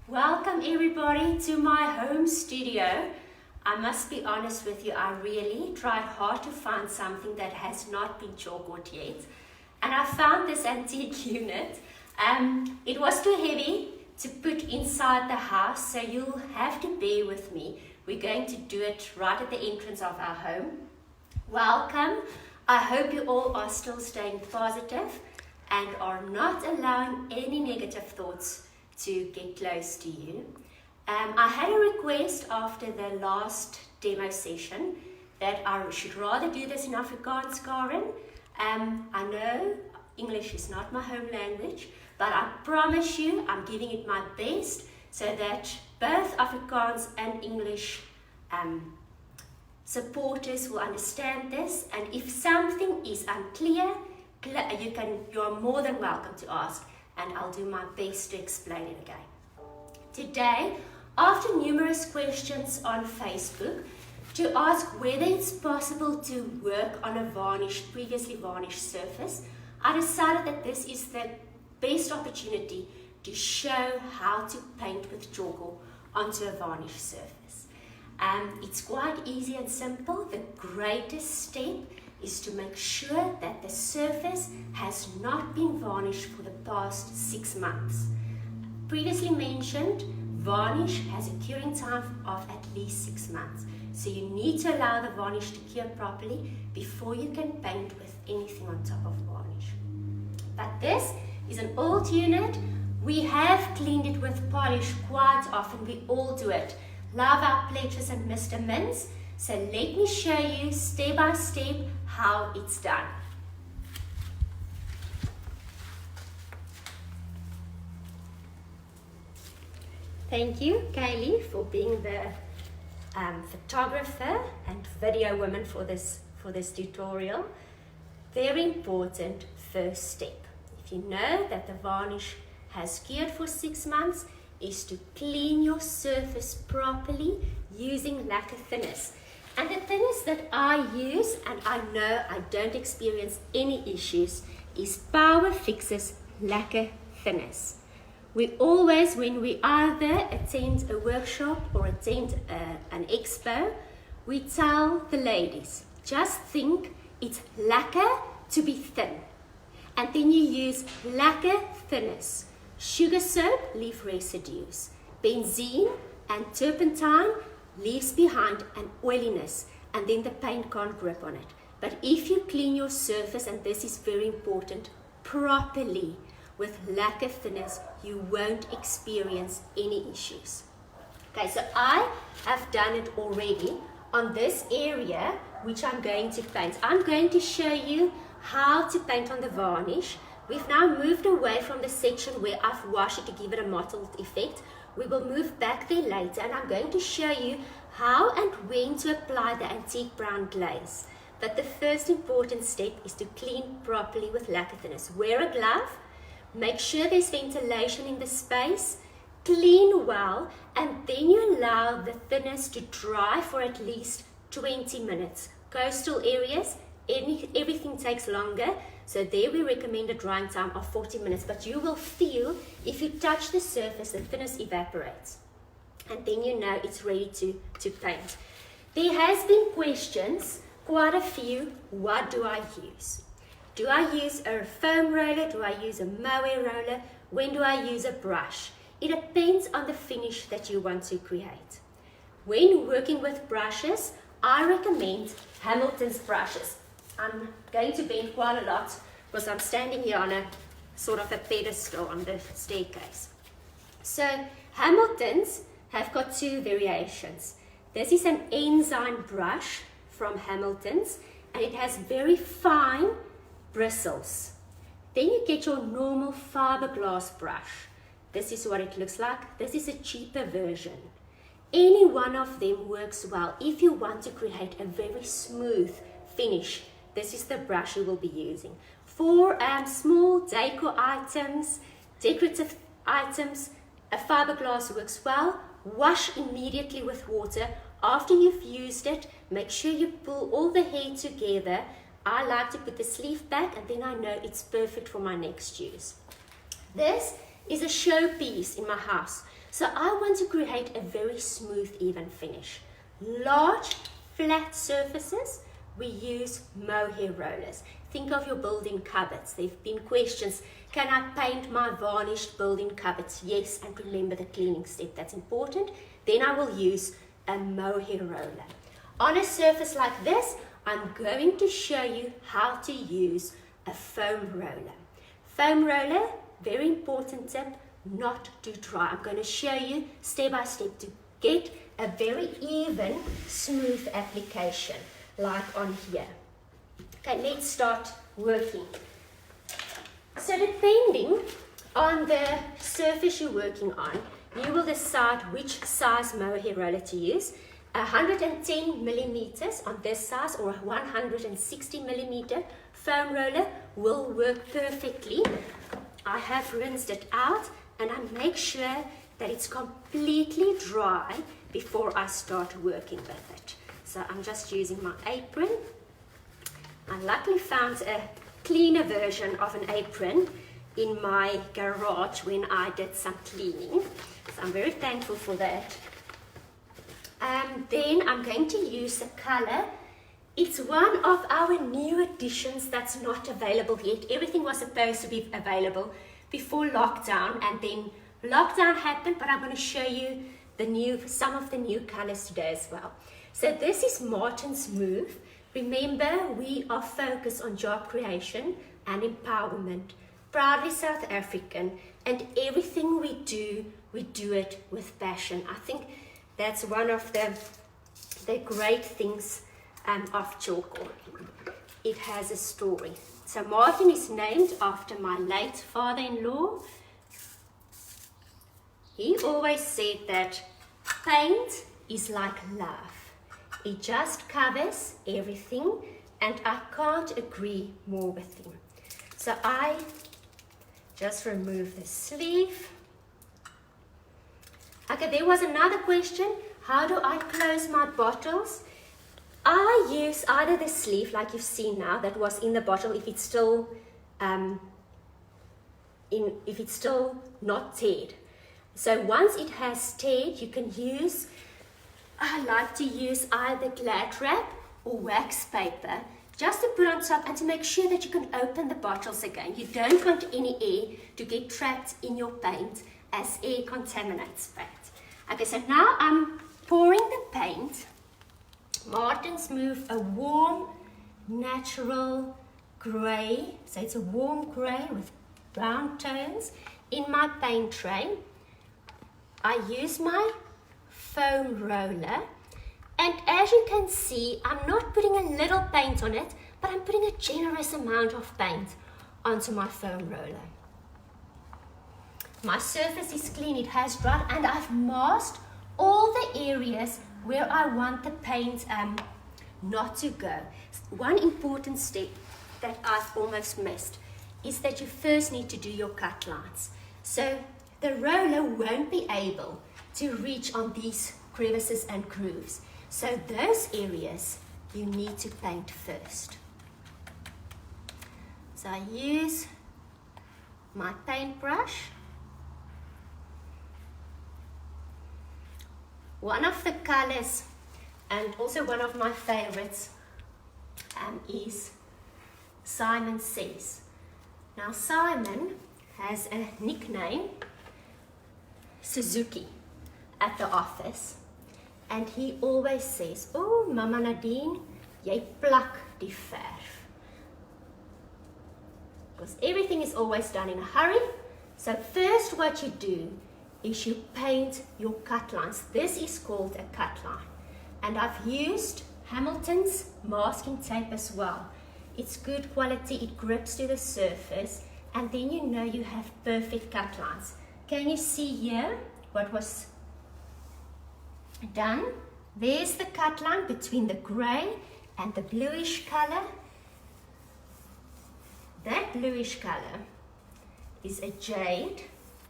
Welcome everybody to my home studio. I must be honest with you, I really tried hard to find something that has not been chalked yet. And I found this antique unit. It was too heavy to put inside the house, so you'll have to bear with me. We're going to do it right at the entrance of our home. Welcome. I hope you all are still staying positive and are not allowing any negative thoughts to get close to you. I had a request after the last demo session that I should rather do this in Afrikaans, Karen. I know English is not my home language, but I promise you I'm giving it my best so that both Afrikaans and English supporters will understand this. And if something is unclear, you are more than welcome to ask, and I'll do my best to explain it again. Today, after numerous questions on Facebook to ask whether it's possible to work on a previously varnished surface, I decided that this is the best opportunity to show how to paint with Tjhoko onto a varnished surface. It's quite easy and simple. The greatest step is to make sure that the surface has not been varnished for the past 6 months. Previously mentioned, varnish has a curing time of at least 6 months. So you need to allow the varnish to cure properly before you can paint with anything on top of varnish. But this is an old unit. We have cleaned it with polish quite often. We all do it. Love our pledges and Mr. Mints. So let me show you step by step how it's done. Thank you, Kaylee, for being the photographer and video woman for this tutorial. Very important first step. If you know that the varnish has cured for 6 months, is to clean your surface properly using lacquer thinners. And the thinners that I use, and I know I don't experience any issues, is Power Fix's lacquer thinners. We always, when we either attend a workshop or attend an expo, we tell the ladies, just think it's lacquer to be thin. And then you use lacquer thinners. Sugar soap leaves residues. Benzene and turpentine leaves behind an oiliness, and then the paint can't grip on it. But if you clean your surface, and this is very important, properly with lacquer thinners, you won't experience any issues. Okay, so I have done it already on this area which I'm going to paint. I'm going to show you how to paint on the varnish. We've now moved away from the section where I've washed it to give it a mottled effect. We will move back there later, and I'm going to show you how and when to apply the antique brown glaze. But the first important step is to clean properly with lacquer thinners. Wear a glove, make sure there's ventilation in the space, clean well, and then you allow the thinners to dry for at least 20 minutes. Coastal areas, everything takes longer, so there we recommend a drying time of 40 minutes, but you will feel if you touch the surface, the thinners evaporates. And then you know it's ready to paint. There has been questions, quite a few, what do I use? Do I use a foam roller? Do I use a moe roller? When do I use a brush? It depends on the finish that you want to create. When working with brushes, I recommend Hamilton's brushes. I'm going to bend quite a lot because I'm standing here on a sort of a pedestal on the staircase. So Hamilton's have got 2 variations. This is an enzyme brush from Hamilton's, and it has very fine bristles. Then you get your normal fiberglass brush. This is what it looks like. This is a cheaper version. Any one of them works well if you want to create a very smooth finish. This is the brush you will be using. For small decor items, decorative items, a fiberglass works well. Wash immediately with water. After you've used it, make sure you pull all the hair together. I like to put the sleeve back, and then I know it's perfect for my next use. This is a showpiece in my house. So I want to create a very smooth, even finish. Large, flat surfaces, we use mohair rollers. Think of your built-in cupboards. There have been questions, can I paint my varnished built-in cupboards? Yes, and remember the cleaning step, that's important. Then I will use a mohair roller. On a surface like this, I'm going to show you how to use a foam roller. Foam roller, very important tip, not to dry. I'm going to show you step by step to get a very even, smooth application, like on here. Okay, let's start working. So depending on the surface you're working on, you will decide which size mohair roller to use. 110 millimeters on this size or a 160 millimeter foam roller will work perfectly. I have rinsed it out and I make sure that it's completely dry before I start working with it. So I'm just using my apron. I luckily found a cleaner version of an apron in my garage when I did some cleaning. So I'm very thankful for that. Then I'm going to use a color. It's one of our new additions that's not available yet. Everything was supposed to be available before lockdown, and then lockdown happened, but I'm going to show you some of the new colors today as well. So this is Martin's Move. Remember, we are focused on job creation and empowerment. Proudly South African, and everything we do it with passion. I think that's one of the great things of Tjhoko. It has a story. So Martin is named after my late father-in-law. He always said that paint is like love. It just covers everything, and I can't agree more with him. So I just remove the sleeve. Okay, there was another question. How do I close my bottles? I use either the sleeve, like you've seen now, that was in the bottle, if it's still not teared. So once it has teared, you can use, I like to use either glad wrap or wax paper, just to put on top and to make sure that you can open the bottles again. You don't want any air to get trapped in your paint, as air contaminates paint. Okay, so now I'm pouring the paint. Martin's Move, a warm, natural grey. So it's a warm grey with brown tones in my paint tray. I use my foam roller, and as you can see, I'm not putting a little paint on it, but I'm putting a generous amount of paint onto my foam roller. My surface is clean, it has dried, and I've masked all the areas where I want the paint not to go. One important step that I've almost missed is that you first need to do your cut lines. So the roller won't be able to reach on these crevices and grooves. So those areas you need to paint first. So I use my paintbrush. One of the colors, and also one of my favorites, is Simon Says. Now Simon has a nickname, Suzuki, at the office, and he always says, "Oh, Mama Nadine, jy plak die verf." Because everything is always done in a hurry. So first what you do is you paint your cut lines. This is called a cut line. And I've used Hamilton's masking tape as well. It's good quality, it grips to the surface, and then you know you have perfect cut lines. Can you see here what was done? There's the cut line between the grey and the bluish color. That bluish color is a jade.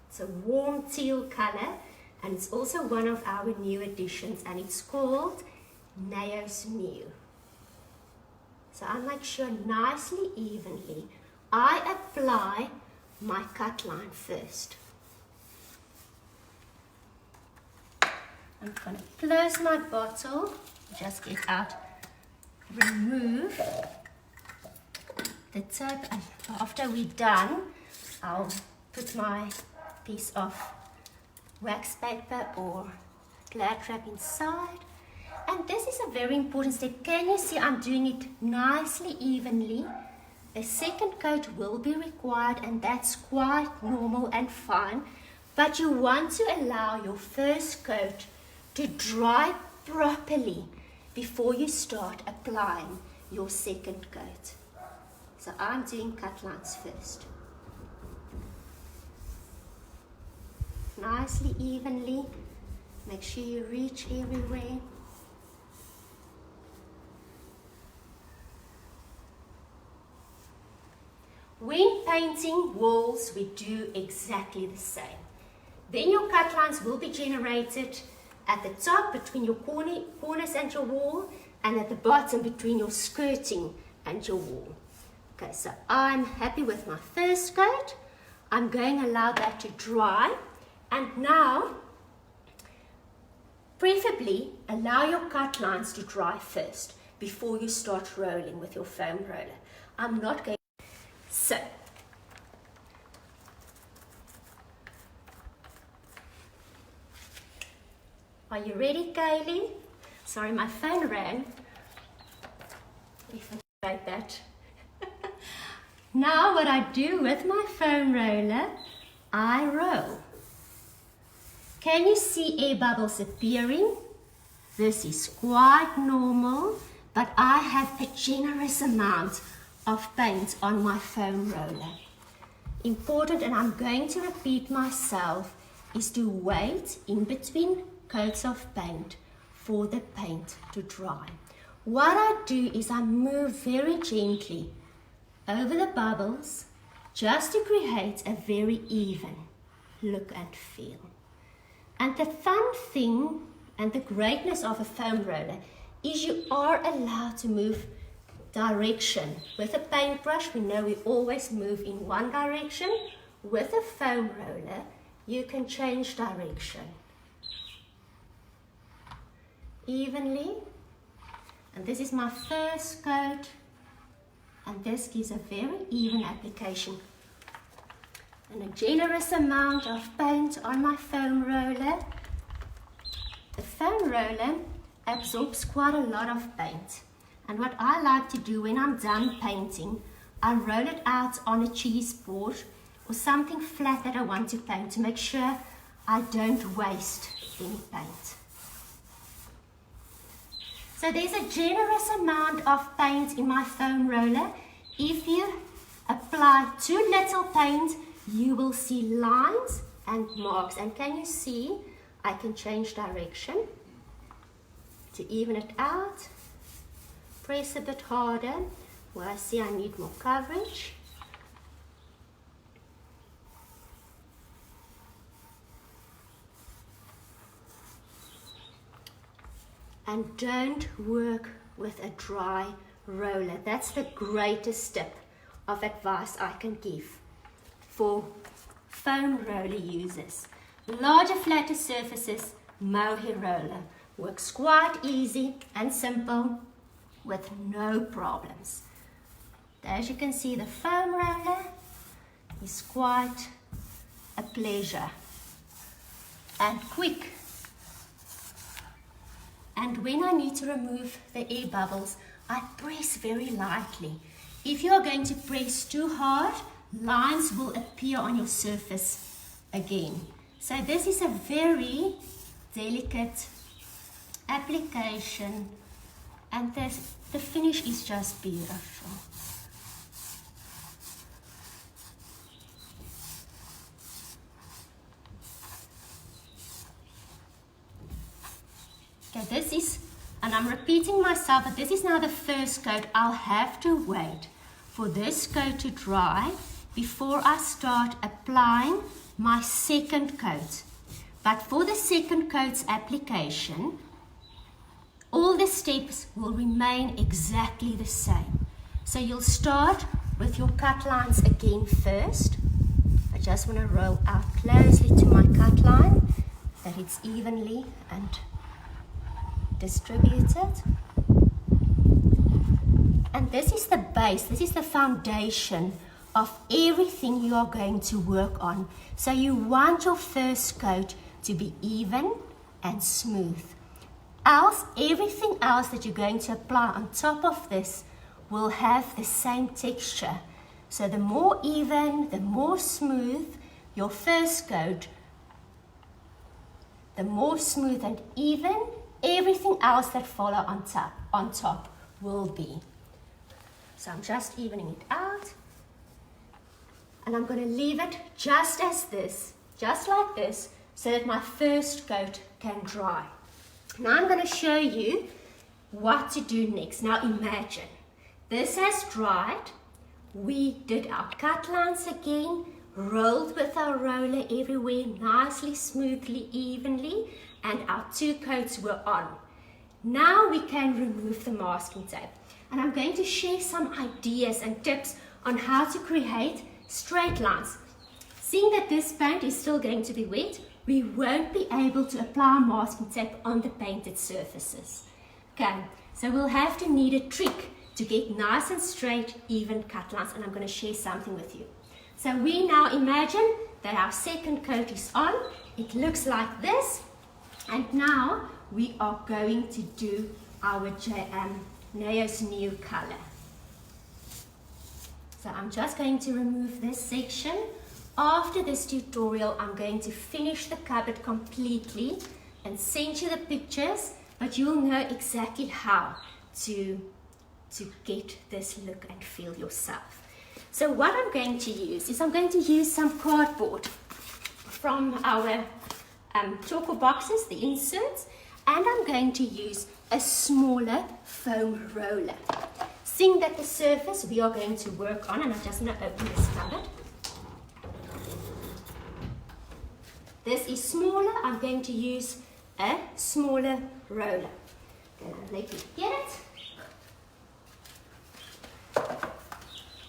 It's a warm teal color, and it's also one of our new additions, and it's called Nao's New. So I make sure nicely, evenly, I apply my cut line first. I'm going to close my bottle, just get out, remove the top, and after we're done, I'll put my piece of wax paper or glad wrap inside. And this is a very important step. Can you see I'm doing it nicely, evenly? A second coat will be required, and that's quite normal and fine. But you want to allow your first coat to dry properly before you start applying your second coat. So I'm doing cut lines first. Nicely, evenly. Make sure you reach everywhere. When painting walls, we do exactly the same. Then your cut lines will be generated at the top between your corners and your wall, and at the bottom between your skirting and your wall. Okay, so I'm happy with my first coat. I'm going to allow that to dry, and now preferably allow your cut lines to dry first before you start rolling with your foam roller. I'm not going. So are you ready, Kaylee? Sorry, my phone rang. If I like that. Now what I do with my foam roller, I roll. Can you see air bubbles appearing? This is quite normal, but I have a generous amount of paint on my foam roller. Important, and I'm going to repeat myself, is to wait in between coats of paint for the paint to dry. What I do is I move very gently over the bubbles just to create a very even look and feel. And the fun thing and the greatness of a foam roller is you are allowed to move direction. With a paintbrush, we know we always move in one direction. With a foam roller, you can change direction evenly. And this is my first coat, and this gives a very even application and a generous amount of paint on my foam roller. The foam roller absorbs quite a lot of paint, and what I like to do when I'm done painting, I roll it out on a cheese board or something flat that I want to paint to make sure I don't waste any paint. So there's a generous amount of paint in my foam roller. If you apply too little paint, you will see lines and marks. And can you see, I can change direction to even it out. Press a bit harder where I see I need more coverage. And don't work with a dry roller. That's the greatest tip of advice I can give for foam roller users. Larger, flatter surfaces, mohair roller works quite easy and simple with no problems. As you can see, the foam roller is quite a pleasure and quick. And when I need to remove the air bubbles, I press very lightly. If you are going to press too hard, lines will appear on your surface again. So this is a very delicate application, and the finish is just beautiful. Okay, this is, and I'm repeating myself, but this is now the first coat. I'll have to wait for this coat to dry before I start applying my second coat. But for the second coat's application, all the steps will remain exactly the same. So you'll start with your cut lines again first. I just want to roll out closely to my cut line, that it's evenly and distribute it. And this is the base, this is the foundation of everything you are going to work on. So you want your first coat to be even and smooth. Else, everything else that you're going to apply on top of this will have the same texture. So the more even, the more smooth your first coat, the more smooth and even everything else that follow on top will be. So I'm just evening it out. And I'm going to leave it just as this, just like this, so that my first coat can dry. Now I'm going to show you what to do next. Now imagine, this has dried. We did our cut lines again, rolled with our roller everywhere, nicely, smoothly, evenly, and our two coats were on. Now we can remove the masking tape. And I'm going to share some ideas and tips on how to create straight lines. Seeing that this paint is still going to be wet, we won't be able to apply masking tape on the painted surfaces. Okay, so we'll have to need a trick to get nice and straight, even cut lines, and I'm going to share something with you. So we now imagine that our second coat is on. It looks like this, and now we are going to do our Neo's new color. So I'm just going to remove this section. After this tutorial, I'm going to finish the cupboard completely and send you the pictures, but you'll know exactly how to get this look and feel yourself. So what I'm going to use is I'm going to use some cardboard from our Tjhoko boxes, the inserts, and I'm going to use a smaller foam roller. Seeing that the surface we are going to work on, and I'm just going to open this cupboard. This is smaller, I'm going to use a smaller roller. Let me get it.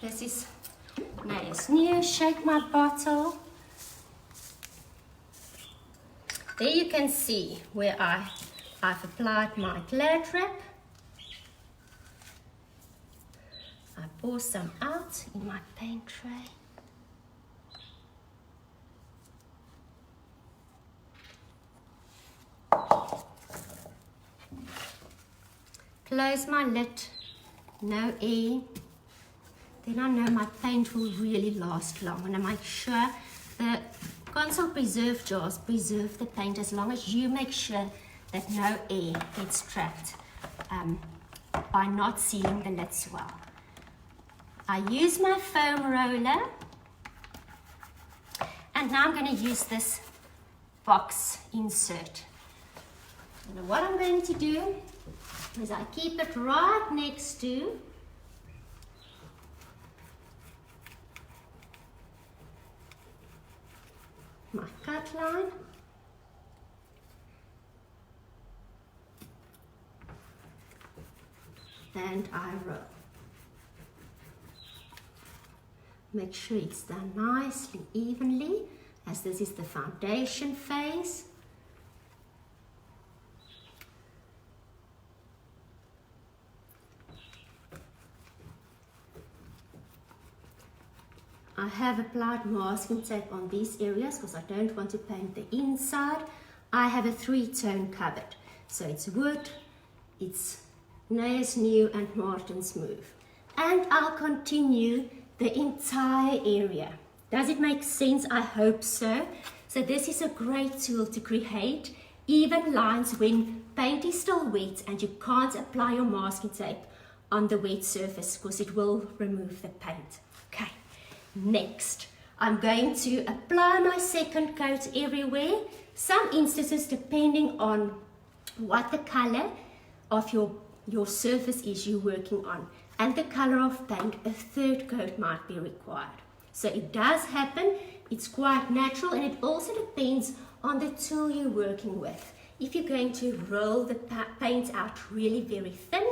This is Neo's new Shake My Bottle. There you can see where I've applied my glad wrap. I pour some out in my paint tray. Close my lid, no air. Then I know my paint will really last long. And I make sure the console preserve jars preserve the paint as long as you make sure that no air gets trapped by not sealing the lids well. I use my foam roller, and now I'm going to use this box insert. And what I'm going to do is I keep it right next to my cut line. And I roll. Make sure it's done nicely, evenly, as this is the foundation phase. I have applied masking tape on these areas because I don't want to paint the inside. I have a 3-tone cupboard. So it's wood, it's Neo's new and Martin's move. And I'll continue the entire area. Does it make sense? I hope so. So this is a great tool to create even lines when paint is still wet and you can't apply your masking tape on the wet surface because it will remove the paint. Okay. Next, I'm going to apply my second coat everywhere. Some instances, depending on what the color of your surface is you're working on and the color of paint, a third coat might be required. So it does happen. It's quite natural, and it also depends on the tool you're working with. If you're going to roll the paint out really very thin,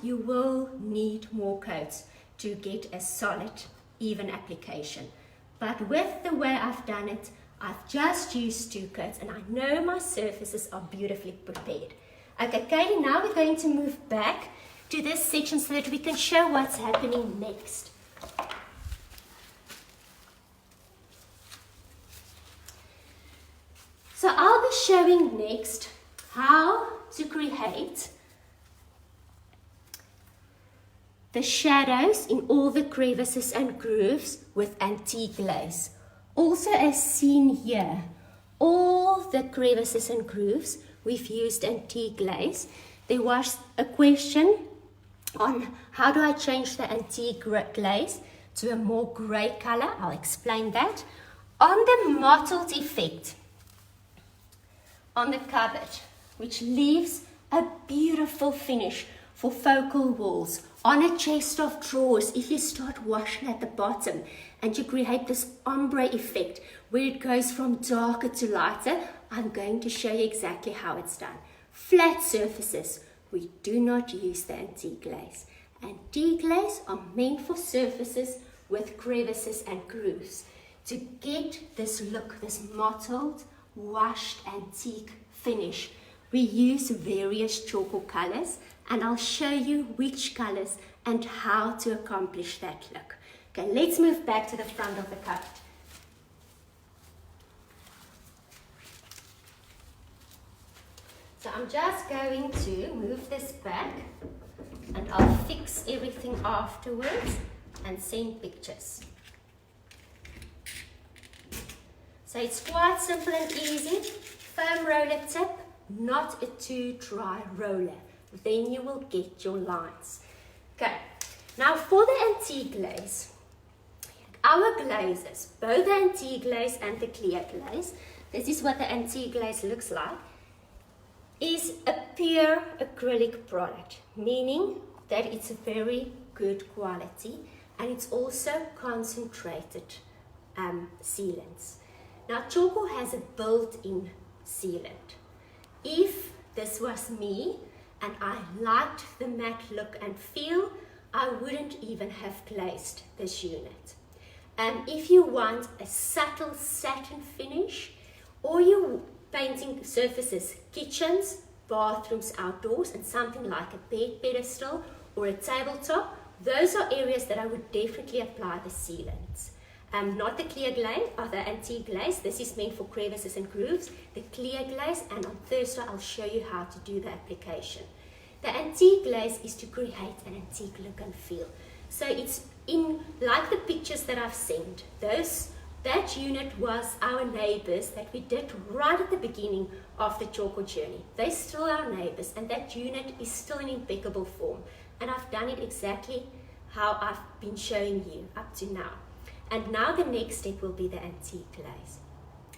you will need more coats to get a solid even application. But with the way I've done it, I've just used 2 coats and I know my surfaces are beautifully prepared. Okay, Katie, now we're going to move back to this section so that we can show what's happening next. So I'll be showing next how to create the shadows in all the crevices and grooves with antique glaze. Also, as seen here, all the crevices and grooves we've used antique glaze. There was a question on how do I change the antique glaze to a more grey colour. I'll explain that. On the mottled effect on the cupboard, which leaves a beautiful finish for focal walls. On a chest of drawers, if you start washing at the bottom and you create this ombre effect where it goes from darker to lighter, I'm going to show you exactly how it's done. Flat surfaces, we do not use the antique glaze. Antique glaze are meant for surfaces with crevices and grooves. To get this look, this mottled, washed antique finish, we use various Tjhoko colors, and I'll show you which colors and how to accomplish that look. Okay, let's move back to the front of the cupboard. So I'm just going to move this back and I'll fix everything afterwards and send pictures. So it's quite simple and easy. Foam roller tip, not a too dry roller. Then you will get your lines. Okay, now for the antique glaze, our glazes, both the antique glaze and the clear glaze, this is what the antique glaze looks like, is a pure acrylic product, meaning that it's a very good quality and it's also concentrated sealants. Now Tjhoko has a built-in sealant. If this was me and I liked the matte look and feel, I wouldn't even have glazed this unit. If you want a subtle satin finish, or you're painting surfaces, kitchens, bathrooms, outdoors, and something like a bed pedestal or a tabletop, those are areas that I would definitely apply the sealants. Not the clear glaze or the antique glaze. This is meant for crevices and grooves. The clear glaze, and on Thursday I'll show you how to do the application. The antique glaze is to create an antique look and feel. So it's in like the pictures that I've sent. That unit was our neighbors that we did right at the beginning of the Tjhoko journey. They're still our neighbors, and that unit is still in impeccable form. And I've done it exactly how I've been showing you up to now. And now the next step will be the antique glaze.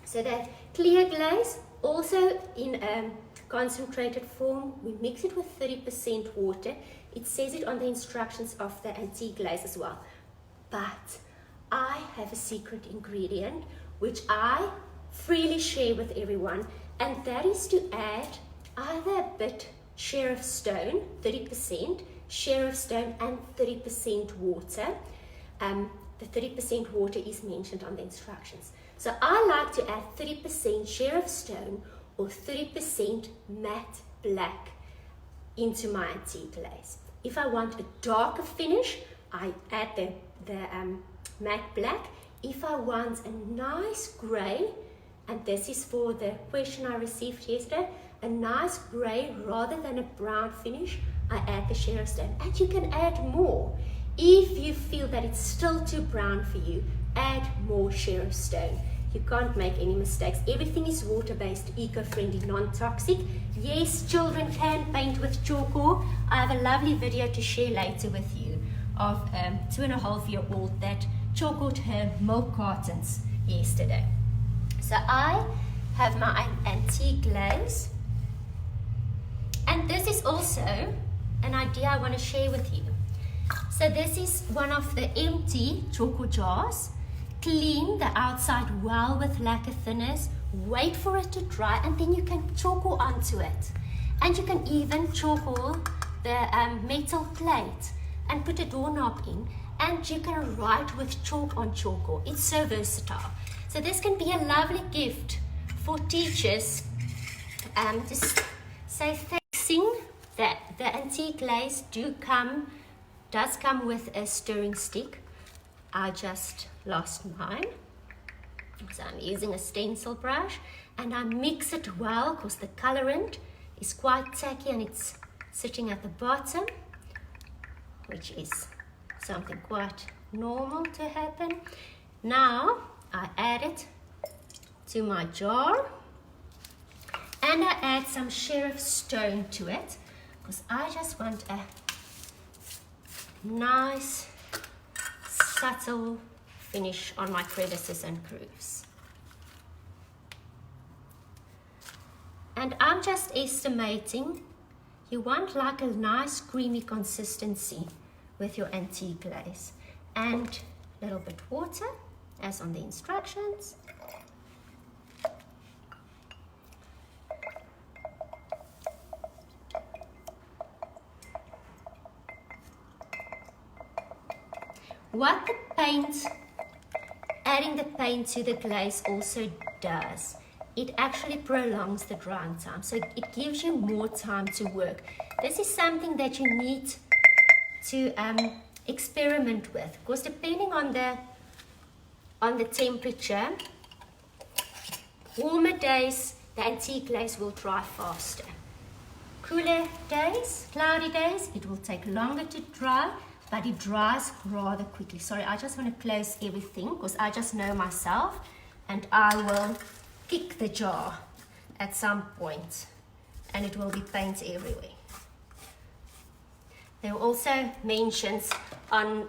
So that clear glaze, also in a concentrated form, we mix it with 30% water. It says it on the instructions of the antique glaze as well. But I have a secret ingredient which I freely share with everyone, and that is to add either a bit sheriff stone, 30%, sheriff stone and 30% water. The 30% water is mentioned on the instructions. So I like to add 30% sheriff stone or 30% matte black into my antique glaze. If I want a darker finish, I add the matte black. If I want a nice grey, and this is for the question I received yesterday, a nice grey rather than a brown finish, I add the sheriff stone. And you can add more. If you feel that it's still too brown for you, add more sheriff stone. You can't make any mistakes. Everything is water-based, eco-friendly, non-toxic. Yes, children can paint with Tjhoko. I have a lovely video to share later with you of 2.5-year-old that Tjhoko'd her milk cartons yesterday. So I have my antique glaze, and this is also an idea I want to share with you. So this is one of the empty Tjhoko jars. Clean the outside well with lacquer thinners, wait for it to dry, and then you can Tjhoko onto it. And you can even Tjhoko the metal plate and put a doorknob in, and you can write with chalk on Tjhoko. It's so versatile. So this can be a lovely gift for teachers to say thanks mixing, the antique glaze does come with a stirring stick. I just lost mine, so I'm using a stencil brush, and I mix it well because the colorant is quite tacky and it's sitting at the bottom, which is something quite normal to happen. Now I add it to my jar, and I add some sheriff stone to it because I just want a nice subtle finish on my crevices and grooves. And I'm just estimating you want like a nice creamy consistency with your antique glaze, and a little bit water as on the instructions. What adding the paint to the glaze also does, it actually prolongs the drying time, so it gives you more time to work. This is something that you need to experiment with, because depending on the temperature, warmer days the antique glaze will dry faster. Cooler days, cloudy days, it will take longer to dry, but it dries rather quickly. Sorry, I just want to close everything because I just know myself, and I will kick the jar at some point and it will be paint everywhere. There are also mentions on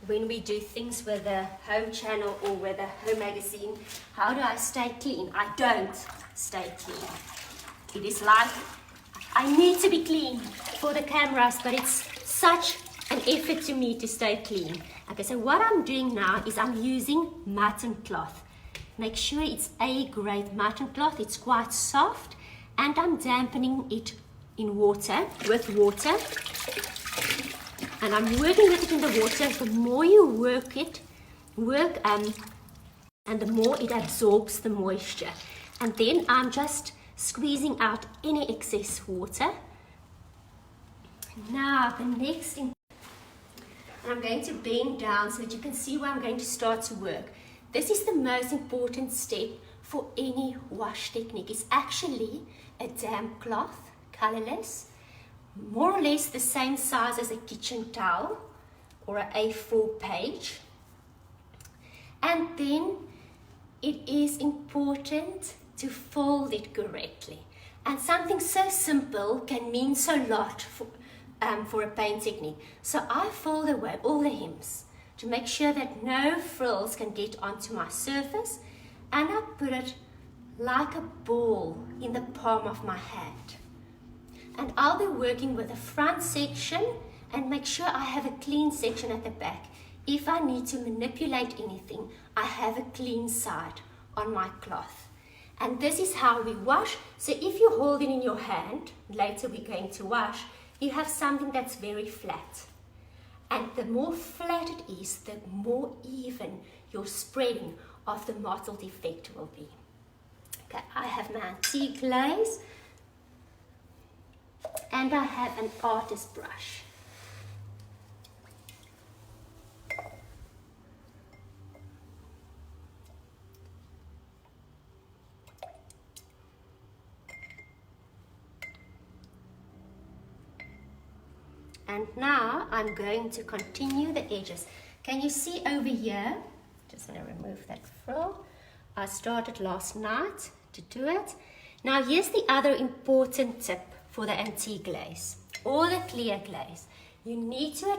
when we do things with the home channel or with the home magazine, how do I stay clean? I don't stay clean. It is like I need to be clean for the cameras, but it's such an effort to me to stay clean. Okay, so what I'm doing now is I'm using mutton cloth. Make sure it's A-grade mutton cloth. It's quite soft, and I'm dampening it with water. And I'm working with it in the water. The more you work and the more it absorbs the moisture. And then I'm just squeezing out any excess water. Now the next thing, I'm going to bend down so that you can see where I'm going to start to work. This is the most important step for any wash technique. It's actually a damp cloth, colorless, more or less the same size as a kitchen towel or an A4 page. And then it is important to fold it correctly. And something so simple can mean so lot for a paint technique. So I fold away all the hems to make sure that no frills can get onto my surface, and I put it like a ball in the palm of my hand. And I'll be working with the front section and make sure I have a clean section at the back. If I need to manipulate anything, I have a clean side on my cloth. And this is how we wash. So if you hold it in your hand, later we're going to wash, you have something that's very flat. And the more flat it is, the more even your spreading of the mottled effect will be. Okay, I have my antique glaze and I have an artist brush. And now I'm going to continue the edges. Can you see over here? Just want to remove that frill. I started last night to do it. Now here's the other important tip for the antique glaze or the clear glaze. You need to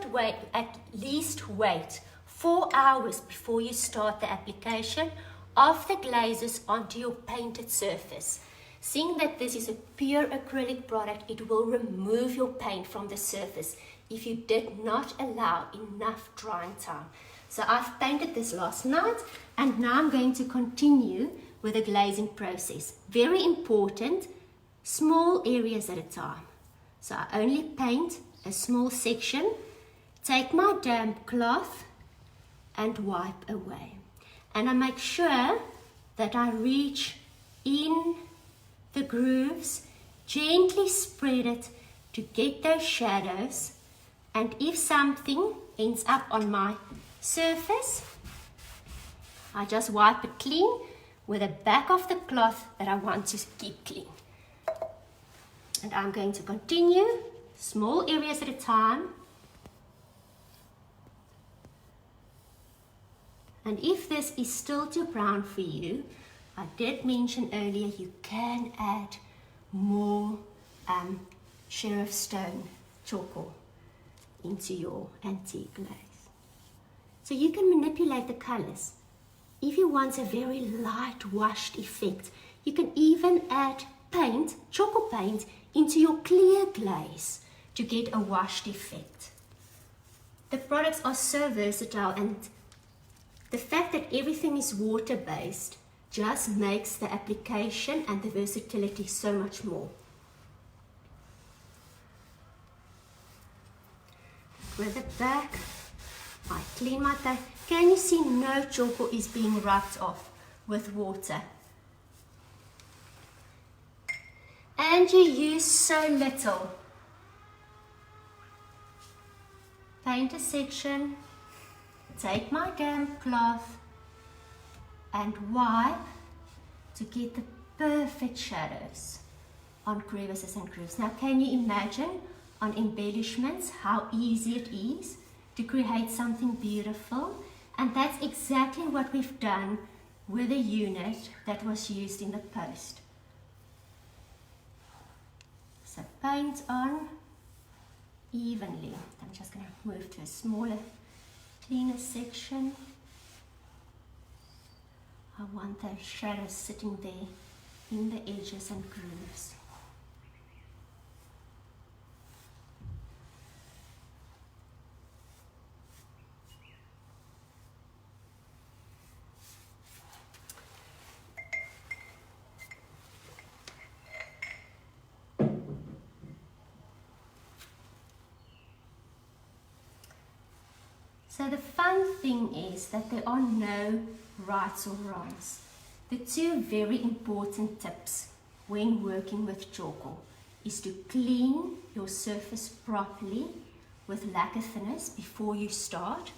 at least wait 4 hours before you start the application of the glazes onto your painted surface. Seeing that this is a pure acrylic product, it will remove your paint from the surface if you did not allow enough drying time. So I've painted this last night, and now I'm going to continue with the glazing process. Very important, small areas at a time. So I only paint a small section, take my damp cloth and wipe away. And I make sure that I reach in the grooves Gently spread it to get those shadows, and if something ends up on my surface, I just wipe it clean with the back of the cloth that I want to keep clean. And I'm going to continue, small areas at a time. And if this is still too brown for you, I did mention earlier you can add more sheriff stone charcoal into your antique glaze. So you can manipulate the colors. If you want a very light washed effect, you can even add paint, Tjhoko paint, into your clear glaze to get a washed effect. The products are so versatile, and the fact that everything is water-based just makes the application and the versatility so much more. With the back, I clean my tape. Can you see no charcoal is being rubbed off with water? And you use so little. Paint a section, take my damp cloth and wipe to get the perfect shadows on crevices and grooves. Now can you imagine on embellishments how easy it is to create something beautiful? And that's exactly what we've done with the unit that was used in the post. So paint on evenly. I'm just going to move to a smaller, cleaner section. I want those shadows sitting there in the edges and grooves. So the fun thing is that there are no rights or wrongs. The two very important tips when working with charcoal is to clean your surface properly with lacquer thinners before you start.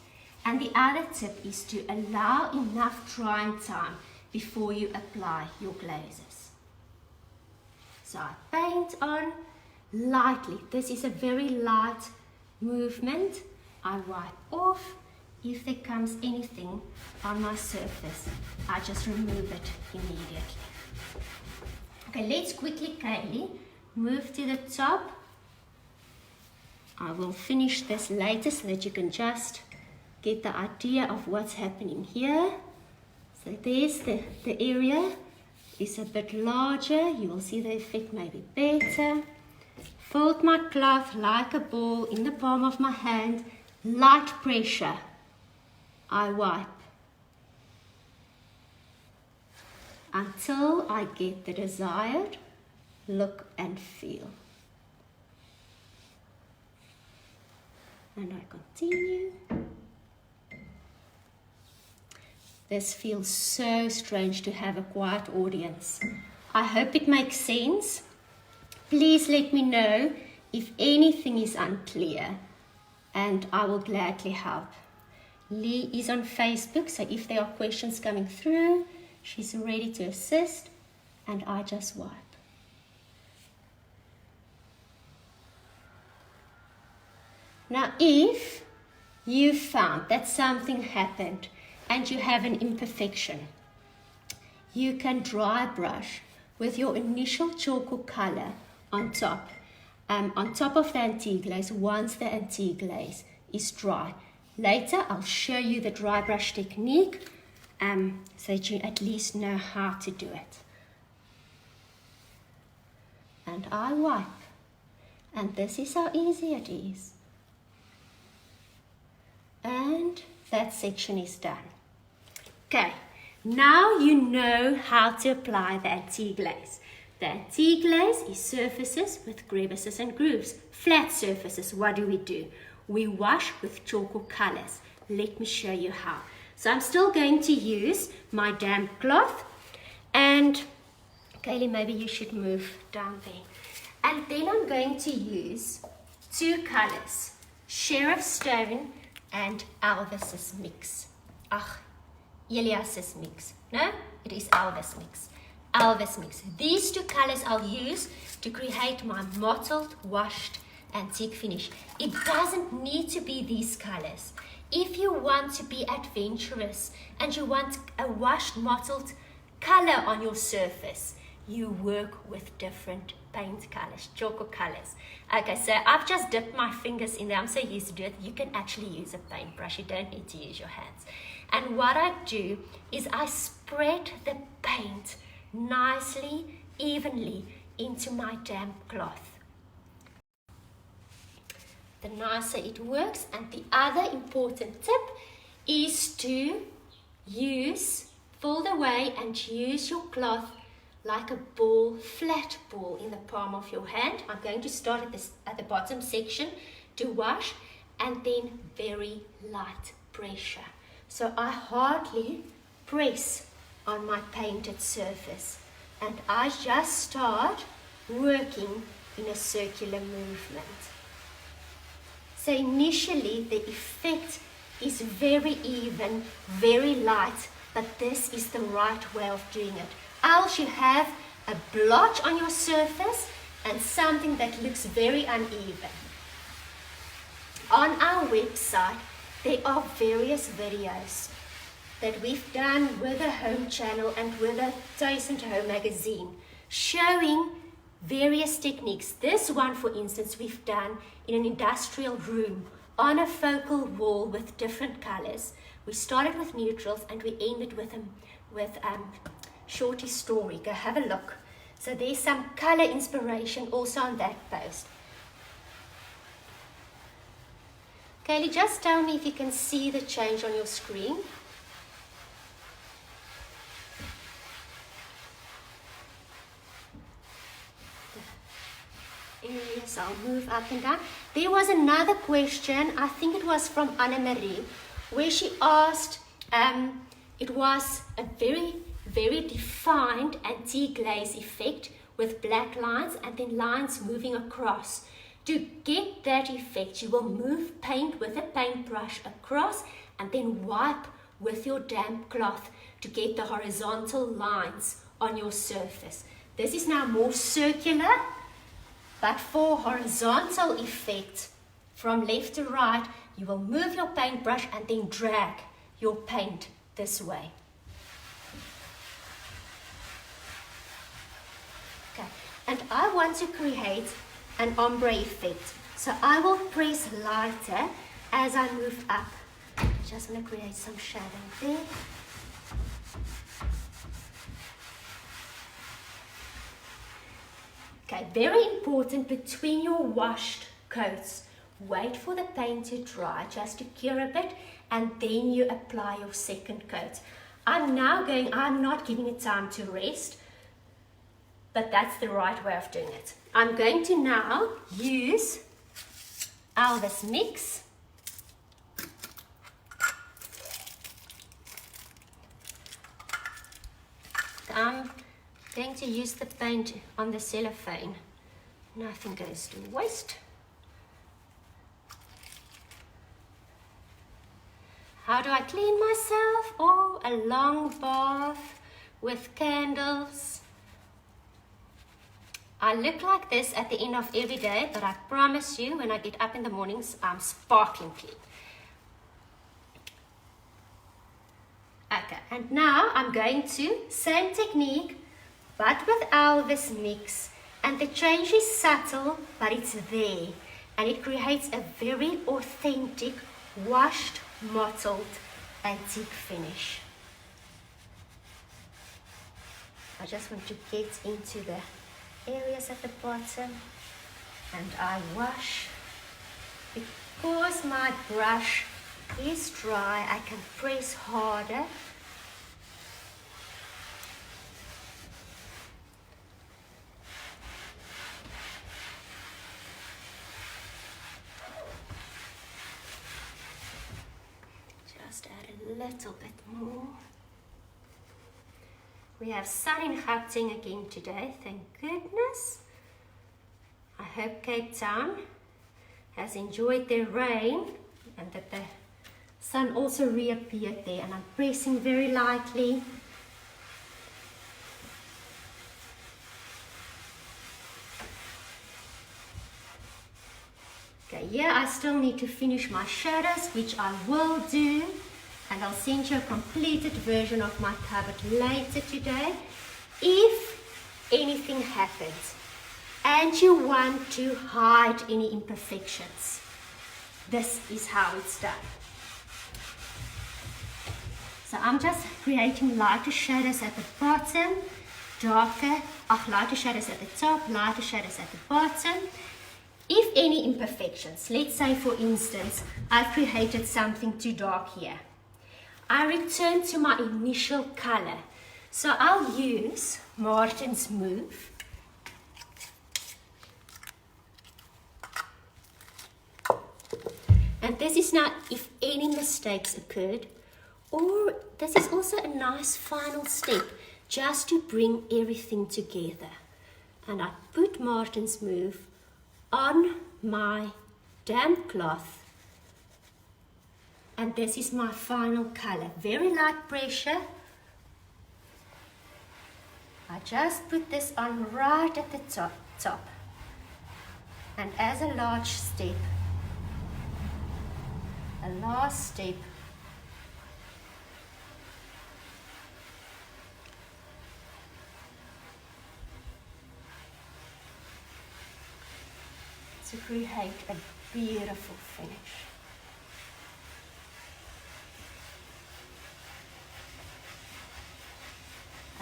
And the other tip is to allow enough drying time before you apply your glazes. So I paint on lightly. This is a very light movement. I wipe off. If there comes anything on my surface, I just remove it immediately. Okay, let's quickly, Kaylee, move to the top. I will finish this later so that you can just get the idea of what's happening here. So there's the area is a bit larger. You will see the effect maybe better. Fold my cloth like a ball in the palm of my hand. Light pressure. I wipe until I get the desired look and feel. And I continue. This feels so strange to have a quiet audience. I hope it makes sense. Please let me know if anything is unclear, and I will gladly help. Lee is on Facebook, so if there are questions coming through, she's ready to assist, and I just wipe. Now, if you found that something happened and you have an imperfection, you can dry brush with your initial charcoal color on top of the antique glaze once the antique glaze is dry. Later, I'll show you the dry brush technique so that you at least know how to do it. And I wipe. And this is how easy it is. And that section is done. Okay, now you know how to apply the antique glaze. The antique glaze is surfaces with crevices and grooves. Flat surfaces, what do? We wash with charcoal colors. Let me show you how. So I'm still going to use my damp cloth, and Kaylee, maybe you should move down there. And then I'm going to use two colors, Sheriff Stone and Elvis's mix. Elias's mix. No, it is Elvis mix. Elvis mix. These two colors I'll use to create my mottled, washed, antique finish. It doesn't need to be these colors. If you want to be adventurous and you want a washed, mottled color on your surface, you work with different paint colors, Tjhoko colors. Okay, so I've just dipped my fingers in there. I'm so used to do it. You can actually use a paintbrush. You don't need to use your hands. And what I do is I spread the paint nicely, evenly into my damp cloth. The nicer it works. And the other important tip is to fold away and use your cloth like a ball, flat ball in the palm of your hand. I'm going to start at the bottom section to wash, and then very light pressure. So I hardly press on my painted surface, and I just start working in a circular movement. So initially the effect is very even, very light, but this is the right way of doing it. Else you have a blotch on your surface and something that looks very uneven. On our website, there are various videos that we've done with the Home Channel and with the Taste and Home magazine, showing various techniques. This one, for instance, we've done in an industrial room on a focal wall with different colors. We started with neutrals and we ended with Shorty Story. Go have a look. So there's some color inspiration also on that post. Kaylee, just tell me if you can see the change on your screen. Areas, I'll move up and down. There was another question, I think it was from Anna Marie, where she asked, it was a very defined antique glaze effect with black lines and then lines moving across. To get that effect, you will move paint with a paintbrush across and then wipe with your damp cloth to get the horizontal lines on your surface. This is now more circular, but for horizontal effect from left to right, you will move your paintbrush and then drag your paint this way. Okay, and I want to create an ombre effect. So I will press lighter as I move up. Just want to create some shadow there. Okay, very important between your washed coats. Wait for the paint to dry just to cure a bit, and then you apply your second coat. I'm not giving it time to rest, but that's the right way of doing it. I'm going to now use Elvis mix. I'm going to use the paint on the cellophane. Nothing goes to waste. How do I clean myself? Oh, a long bath with candles. I look like this at the end of every day, but I promise you, when I get up in the mornings, I'm sparkling clean. Okay, and now I'm going to, same technique, but with Elvis mix. And the change is subtle, but it's there. And it creates a very authentic, washed, mottled, antique finish. I just want to get into the areas at the bottom, and I wash. Because my brush is dry, I can press harder. Just add a little bit more. We have sun in Gauteng again today, thank goodness. I hope Cape Town has enjoyed their rain and that the sun also reappeared there, and I'm pressing very lightly. Okay, here I still need to finish my shadows, which I will do, and I'll send you a completed version of my cupboard later today. If anything happens and you want to hide any imperfections, this is how it's done. So I'm just creating lighter shadows at the bottom, lighter shadows at the top, lighter shadows at the bottom. If any imperfections, let's say for instance, I've created something too dark here, I return to my initial color. So I'll use Martin's Move. And this is now if any mistakes occurred, or this is also a nice final step just to bring everything together. And I put Martin's Move on my damp cloth, and this is my final color. Very light pressure. I just put this on right at the top. And as a last step, to create a beautiful finish.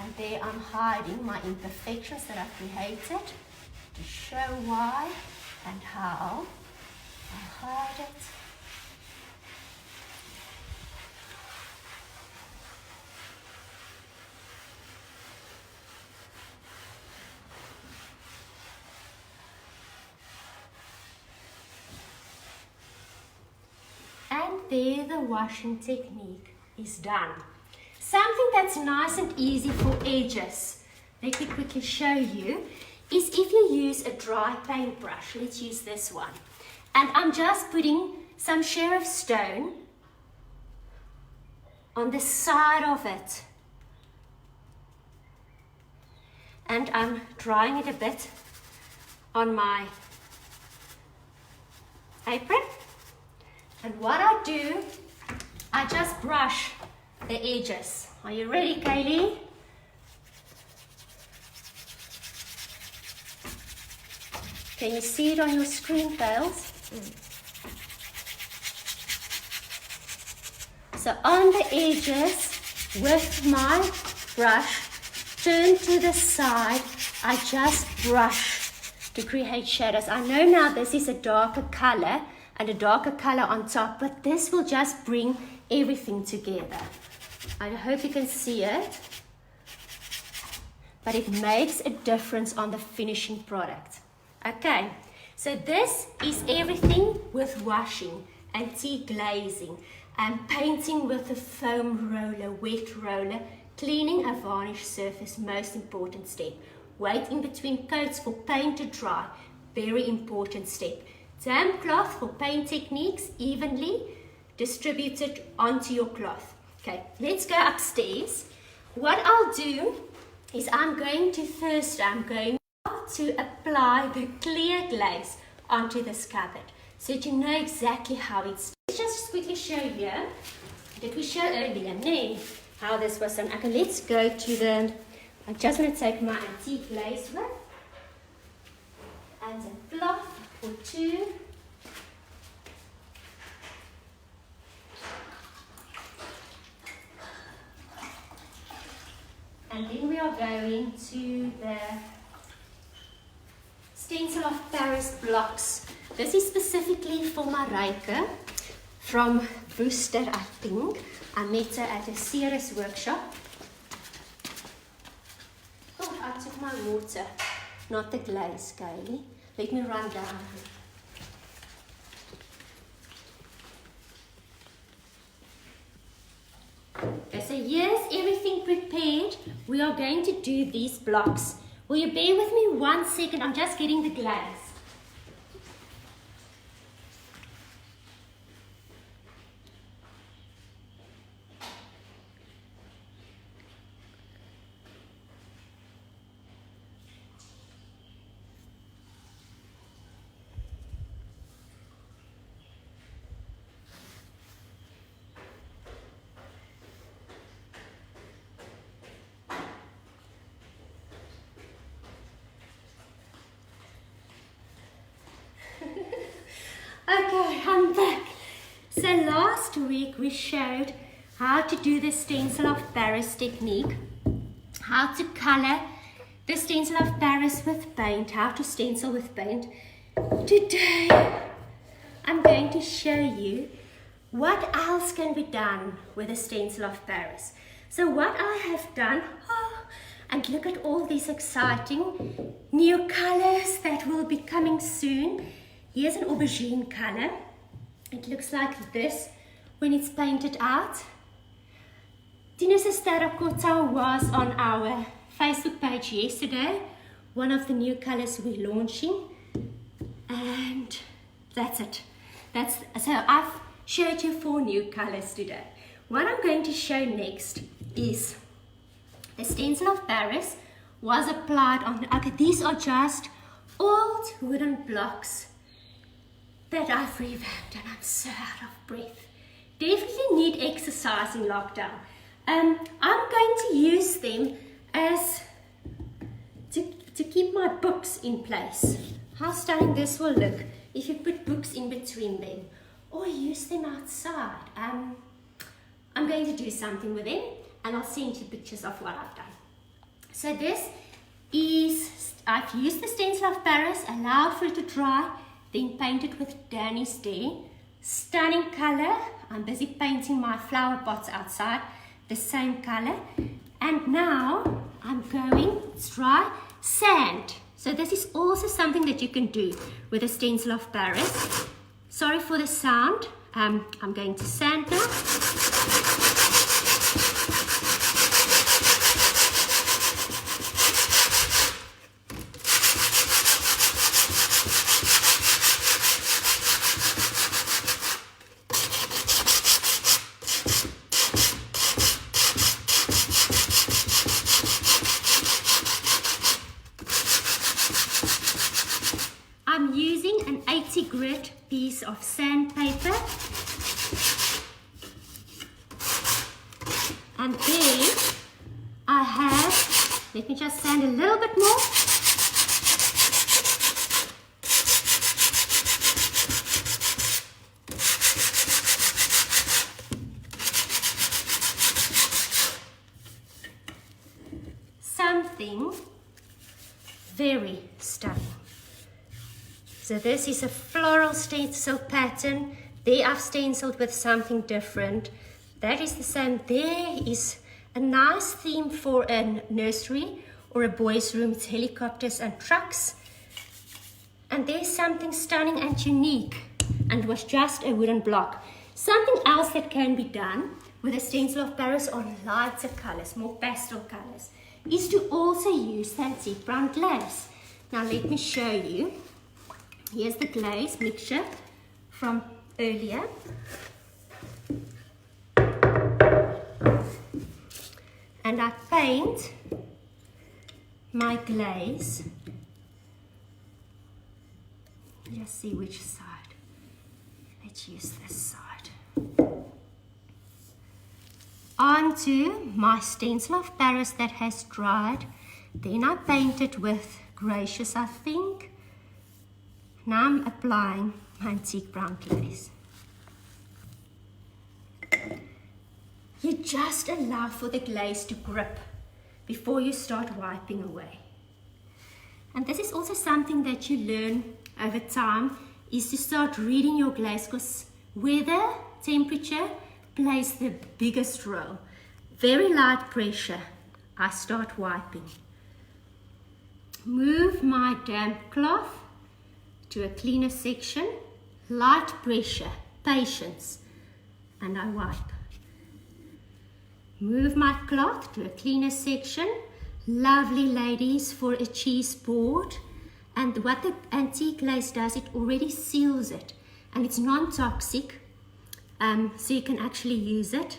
And there I'm hiding my imperfections that I've created to show why and how I hide it. And there the washing technique is done. Something that's nice and easy for edges, let me quickly show you, is if you use a dry paintbrush. Let's use this one. And I'm just putting some sheriff stone on the side of it. And I'm drying it a bit on my apron. And what I do, I just brush the edges. Are you ready, Kaylee? Can you see it on your screen, Pales? So on the edges, with my brush turned to the side, I just brush to create shadows. I know now this is a darker color and a darker color on top, but this will just bring everything together. I hope you can see it, but it makes a difference on the finishing product. Okay, so this is everything with washing, antique glazing, and painting with a foam roller, wet roller, cleaning a varnish surface, most important step. Wait in between coats for paint to dry, very important step. Damp cloth for paint techniques, evenly distributed onto your cloth. Okay, let's go upstairs. What I'll do is I'm going to apply the clear glaze onto this cupboard so that you know exactly how it's. Let's just quickly show you. Did we show earlier, no, how this was done? Okay, let's go to the, I'm just going to take my antique glaze one and a cloth or two. And then we are going to the stencil of Paris blocks. This is specifically for Marijke from Worcester, I think. I met her at a Ceres workshop. Oh, I took my water, not the glaze, Kaylee. Let me run down. Okay, so here's everything prepared. We are going to do these blocks. Will you bear with me 1 second? I'm just getting the glaze. Okay, I'm back. So last week we showed how to do the stencil of Paris technique, how to color the stencil of Paris with paint, how to stencil with paint. Today I'm going to show you what else can be done with a stencil of Paris. So what I have done, and look at all these exciting new colors that will be coming soon. Here's an aubergine color. It looks like this when it's painted out. Tina's terracotta was on our Facebook page yesterday. One of the new colors we're launching. And that's it. So I've showed you 4 new colors today. What I'm going to show next is the stencil of Paris was applied on, okay, these are just old wooden blocks that I've revamped, and I'm so out of breath. Definitely need exercise in lockdown. I'm going to use them as to keep my books in place. How stunning this will look if you put books in between them, or use them outside. I'm going to do something with them, and I'll send you pictures of what I've done. So this is, I've used the stencil of Paris, allowed for it to dry, then painted with varnished. Stunning color. I'm busy painting my flower pots outside, the same color. And now I'm going to try sand. So this is also something that you can do with a stencil of Paris. Sorry for the sound. I'm going to sand now. I'm using an 80 grit piece of sandpaper, and then I have, let me just sand a little bit more. Something very stunning. So this is a floral stencil pattern. There I've stenciled with something different. That is the same. There is a nice theme for a nursery or a boys' room. It's helicopters and trucks. And there's something stunning and unique, and it was just a wooden block. Something else that can be done with a stencil of Paris on lighter colors, more pastel colors, is to also use the antique brown glaze. Now let me show you. Here's the glaze mixture from earlier. And I paint my glaze. Just see which side. Let's use this side. Onto my stencil of Paris that has dried. Then I paint it with gracious, I think. Now I'm applying my antique brown glaze. You just allow for the glaze to grip before you start wiping away. And this is also something that you learn over time, is to start reading your glaze, because weather, temperature plays the biggest role. Very light pressure, I start wiping. Move my damp cloth to a cleaner section, light pressure, patience, and I wipe. move my cloth to a cleaner section. Lovely ladies for a cheese board. And what the antique glaze does, it already seals it. And it's non-toxic, so you can actually use it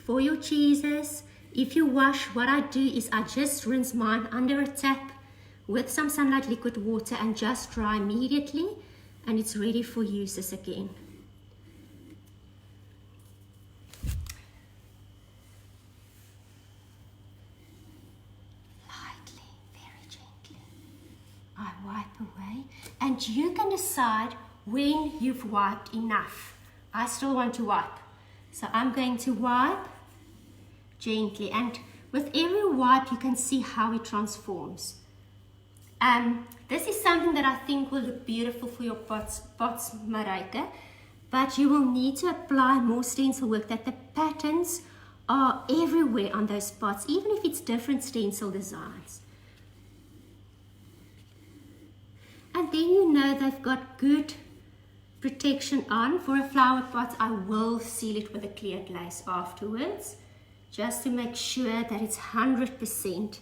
for your cheeses. If you wash, what I do is I just rinse mine under a tap with some sunlight liquid water and just dry immediately, and it's ready for uses again. Lightly, very gently, I wipe away, and you can decide when you've wiped enough. I still want to wipe, so I'm going to wipe gently, and with every wipe you can see how it transforms. This is something that I think will look beautiful for your pots Mareike, but you will need to apply more stencil work, that the patterns are everywhere on those pots, even if it's different stencil designs. And then you know they've got good protection on. For a flower pot, I will seal it with a clear glaze afterwards, just to make sure that it's 100%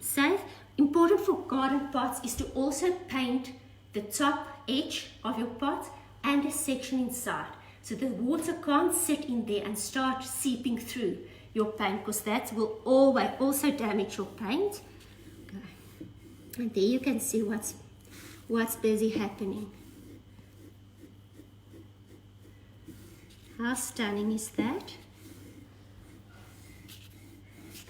safe. Important for garden pots is to also paint the top edge of your pot and a section inside, so the water can't sit in there and start seeping through your paint, because that will always also damage your paint. Okay. And there you can see what's busy happening. How stunning is that?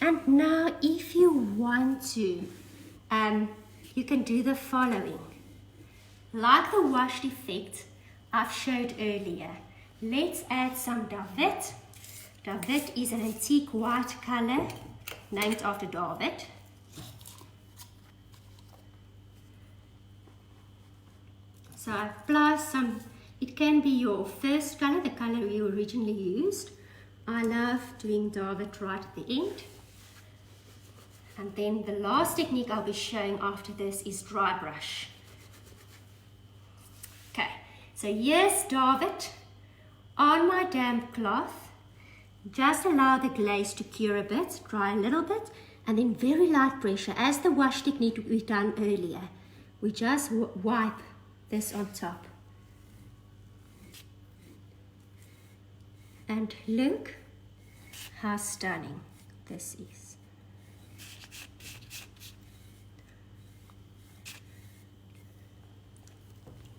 And now if you want to, you can do the following. Like the washed effect I've showed earlier, let's add some David. David is an antique white color named after David. So I apply some, it can be your first color, the color you originally used. I love doing David right at the end. And then the last technique I'll be showing after this is dry brush. Okay, so here's David on my damp cloth. Just allow the glaze to cure a bit, dry a little bit, and then very light pressure, as the wash technique we done earlier. We just wipe this on top. And look how stunning this is.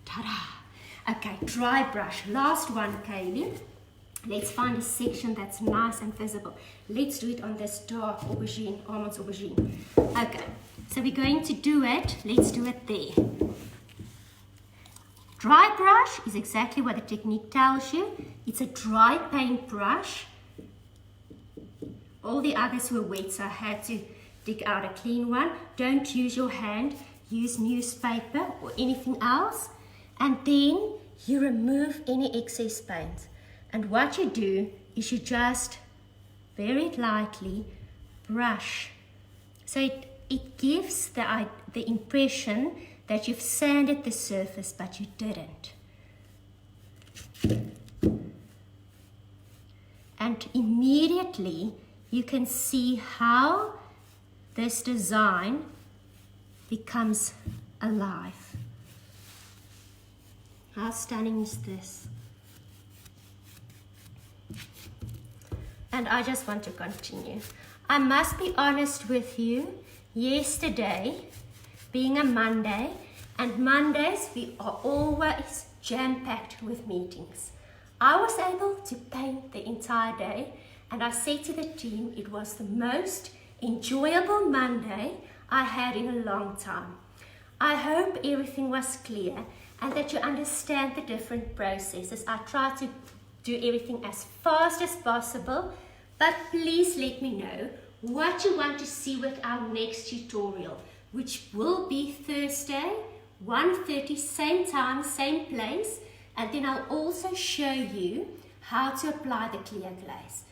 Ta-da! Okay, dry brush. Last one, Kaylee. Let's find a section that's nice and visible. Let's do it on this dark aubergine, almonds aubergine. Okay, so we're going to do it. Let's do it there. Dry brush is exactly what the technique tells you. It's a dry paintbrush. All the others were wet, so I had to dig out a clean one. Don't use your hand. Use newspaper or anything else. And then you remove any excess paint. And what you do is you just very lightly brush. So it gives the impression that you've sanded the surface, but you didn't. And immediately you can see how this design becomes alive. How stunning is this? And I just want to continue. I must be honest with you. Yesterday, being a Monday, and Mondays we are always jam-packed with meetings. I was able to paint the entire day, and I said to the team it was the most enjoyable Monday I had in a long time. I hope everything was clear and that you understand the different processes. I try to do everything as fast as possible, but please let me know what you want to see with our next tutorial, which will be Thursday, 1:30, same time, same place, and then I'll also show you how to apply the clear glaze.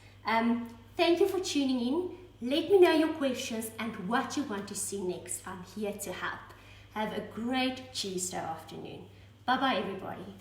Thank you for tuning in. Let me know your questions and what you want to see next. I'm here to help. Have a great Tuesday afternoon. Bye-bye, everybody.